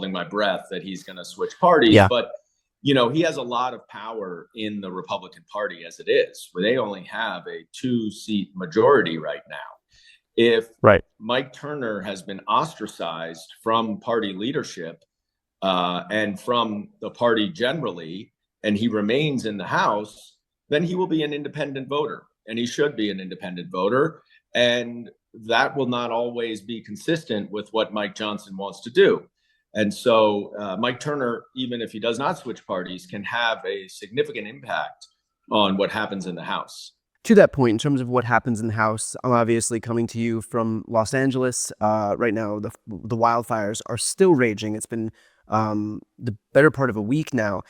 holding my breath that he's going to switch parties. Yeah, But, he has a lot of power in the Republican Party as it is, where they only have a 2-seat majority right now. If right. Mike Turner has been ostracized from party leadership and from the party generally, and he remains in the House, then he will be an independent voter, and he should be an independent voter. And that will not always be consistent with what Mike Johnson wants to do. And so Mike Turner, even if he does not switch parties, can have a significant impact on what happens in the House. To that point, in terms of what happens in the House, I'm obviously coming to you from Los Angeles. Right now, the wildfires are still raging. It's been the better part of a week now.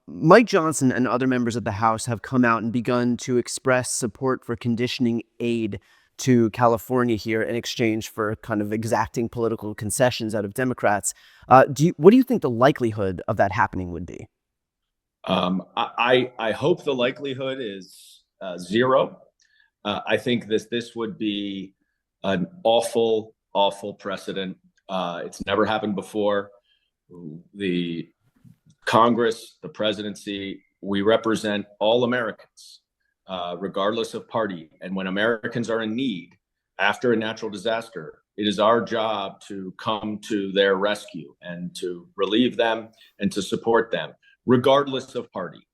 Mike Johnson and other members of the House have come out and begun to express support for conditioning aid to California here in exchange for kind of exacting political concessions out of Democrats. What do you think the likelihood of that happening would be? I hope the likelihood is zero. I think this would be an awful, awful precedent. It's never happened before. The Congress, the presidency, we represent all Americans, regardless of party. And when Americans are in need after a natural disaster, it is our job to come to their rescue and to relieve them and to support them, regardless of party.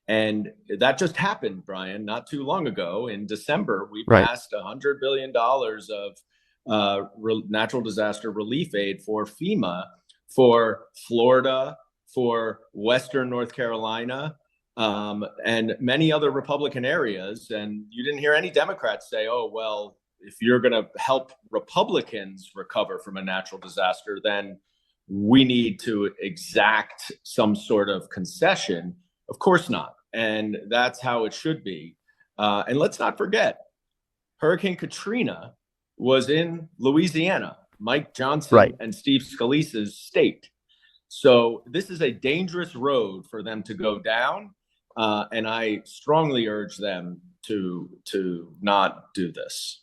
And that just happened, Brian, not too long ago. In December, we Right. passed $100 billion of natural disaster relief aid for FEMA, for Florida, for Western North Carolina, and many other Republican areas. And you didn't hear any Democrats say, oh, well, if you're going to help Republicans recover from a natural disaster, then we need to exact some sort of concession. Of course not. And that's how it should be. And let's not forget, Hurricane Katrina was in Louisiana, Mike Johnson Right. and Steve Scalise's state. So this is a dangerous road for them to go down. And I strongly urge them to not do this.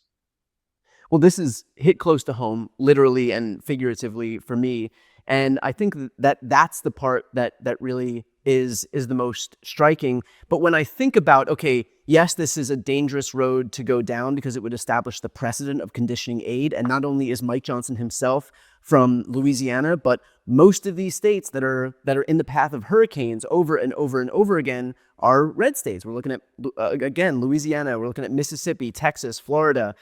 Well, this is hit close to home, literally and figuratively for me. And I think that that's the part that really is the most striking. But when I think about, okay, yes, this is a dangerous road to go down because it would establish the precedent of conditioning aid. And not only is Mike Johnson himself from Louisiana, but most of these states that are in the path of hurricanes over and over and over again are red states. We're looking at, again, Louisiana. We're looking at Mississippi, Texas, Florida,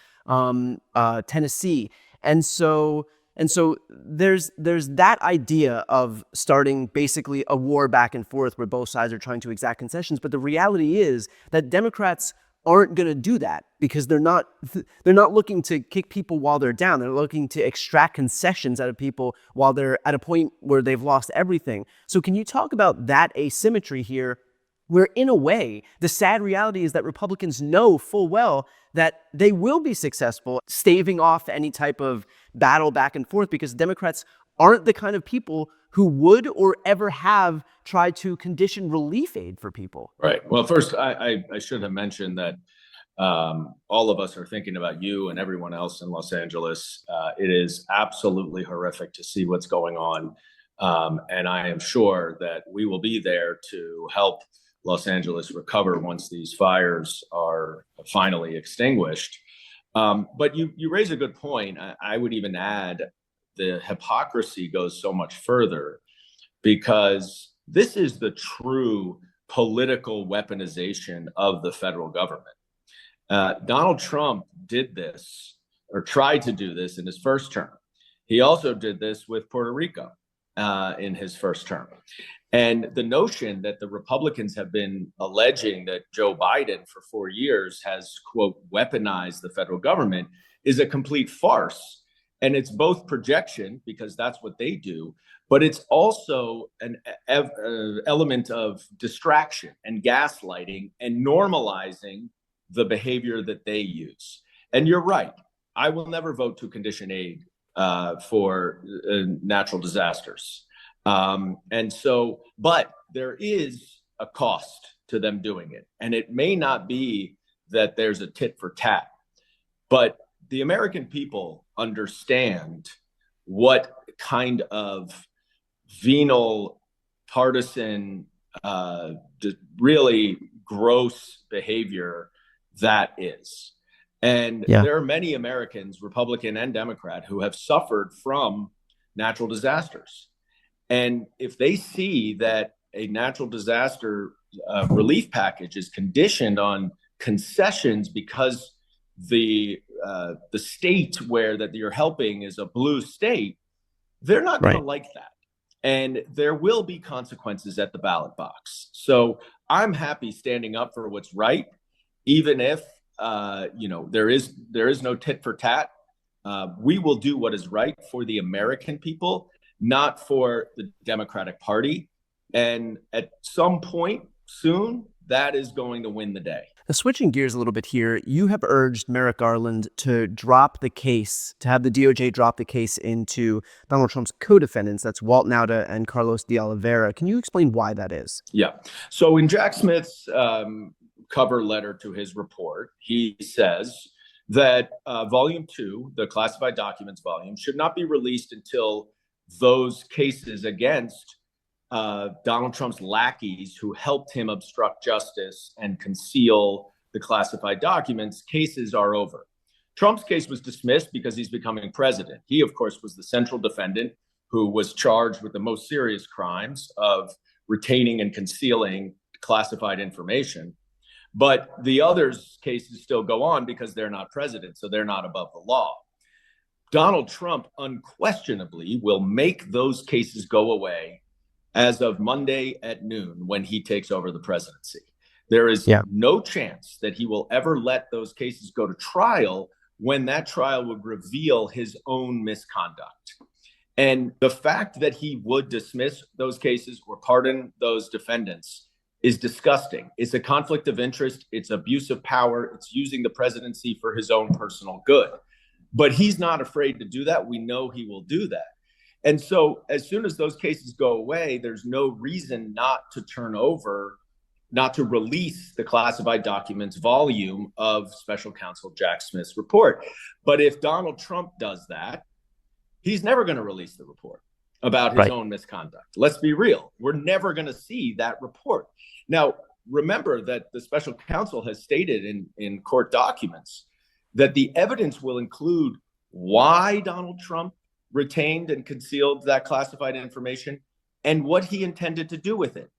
Tennessee. And so there's that idea of starting basically a war back and forth where both sides are trying to exact concessions. But the reality is that Democrats aren't going to do that because they're not looking to kick people while they're down. They're looking to extract concessions out of people while they're at a point where they've lost everything. So can you talk about that asymmetry here, where in a way, the sad reality is that Republicans know full well that they will be successful staving off any type of battle back and forth because Democrats aren't the kind of people who would or ever have tried to condition relief aid for people. Right. Well, first, I should have mentioned that all of us are thinking about you and everyone else in Los Angeles. It is absolutely horrific to see what's going on. And I am sure that we will be there to help Los Angeles recover once these fires are finally extinguished. But you raise a good point. I would even add the hypocrisy goes so much further because this is the true political weaponization of the federal government. Donald Trump did this or tried to do this in his first term. He also did this with Puerto Rico in his first term. And the notion that the Republicans have been alleging that Joe Biden for 4 years has, quote, weaponized the federal government is a complete farce. And it's both projection, because that's what they do, but it's also an element of distraction and gaslighting and normalizing the behavior that they use. And you're right. I will never vote to condition aid for natural disasters. But there is a cost to them doing it. And it may not be that there's a tit for tat, but the American people understand what kind of venal, partisan, really gross behavior that is. And Yeah. there are many Americans, Republican and Democrat, who have suffered from natural disasters. And if they see that a natural disaster relief package is conditioned on concessions because the state where that you're helping is a blue state, they're not going to Right. like that. And there will be consequences at the ballot box. So I'm happy standing up for what's right, even if there is no tit for tat. We will do what is right for the American people, not for the Democratic Party. And at some point soon, that is going to win the day. Now, switching gears a little bit here, you have urged Merrick Garland to drop the case, to have the DOJ drop the case into Donald Trump's co-defendants, that's Walt Nauta and Carlos de Oliveira. Can you explain why that is? Yeah. So in Jack Smith's cover letter to his report, he says that Volume 2, the classified documents volume, should not be released until those cases against Donald Trump's lackeys who helped him obstruct justice and conceal the classified documents, cases are over. Trump's case was dismissed because he's becoming president. He, of course, was the central defendant who was charged with the most serious crimes of retaining and concealing classified information. But the others' cases still go on because they're not president, so they're not above the law. Donald Trump unquestionably will make those cases go away as of Monday at noon when he takes over the presidency. There is no chance that he will ever let those cases go to trial when that trial would reveal his own misconduct. And the fact that he would dismiss those cases or pardon those defendants is disgusting. It's a conflict of interest. It's abuse of power. It's using the presidency for his own personal good. But he's not afraid to do that. We know he will do that. And so as soon as those cases go away, there's no reason not to turn over, not to release the classified documents volume of Special Counsel Jack Smith's report. But if Donald Trump does that, he's never going to release the report about his own misconduct. Let's be real. We're never going to see that report. Now, remember that the special counsel has stated in court documents that the evidence will include why Donald Trump retained and concealed that classified information and what he intended to do with it.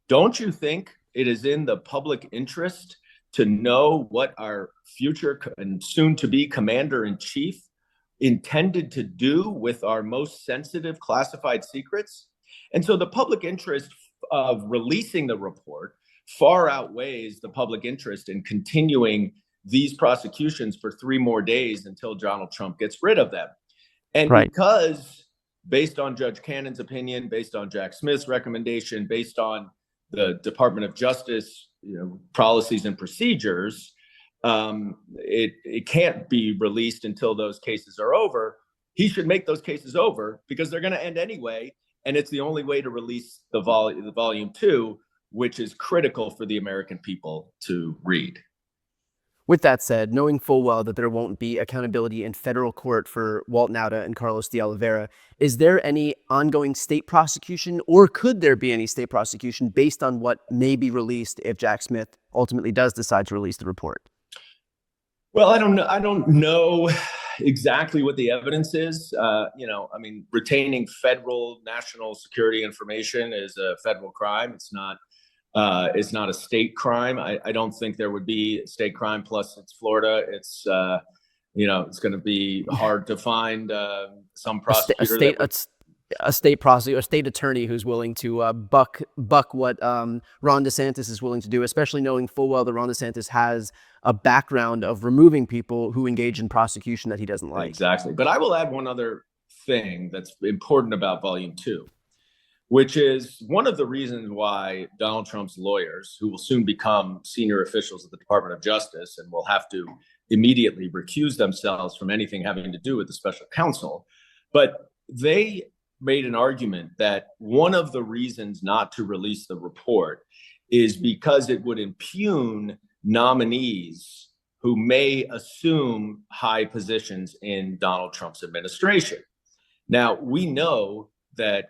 Don't you think it is in the public interest to know what our future and soon to be commander-in-chief intended to do with our most sensitive classified secrets? And so the public interest of releasing the report far outweighs the public interest in continuing these prosecutions for 3 more days until Donald Trump gets rid of them. And because based on Judge Cannon's opinion, based on Jack Smith's recommendation, based on the Department of Justice policies and procedures, it can't be released until those cases are over. He should make those cases over because they're going to end anyway. And it's the only way to release the volume 2, which is critical for the American people to read. With that said, knowing full well that there won't be accountability in federal court for Walt Nauta and Carlos de Oliveira, is there any ongoing state prosecution, or could there be any state prosecution based on what may be released if Jack Smith ultimately does decide to release the report? Well, I don't know exactly what the evidence is. Retaining federal national security information is a federal crime. It's not a state crime. I don't think there would be a state crime. Plus, it's Florida. It's it's going to be hard to find some prosecutor. A state prosecutor, a state attorney who's willing to buck what Ron DeSantis is willing to do, especially knowing full well that Ron DeSantis has a background of removing people who engage in prosecution that he doesn't like. Exactly. But I will add one other thing that's important about Volume 2, which is one of the reasons why Donald Trump's lawyers, who will soon become senior officials at the Department of Justice and will have to immediately recuse themselves from anything having to do with the special counsel, but they made an argument that one of the reasons not to release the report is because it would impugn nominees who may assume high positions in Donald Trump's administration. Now, we know that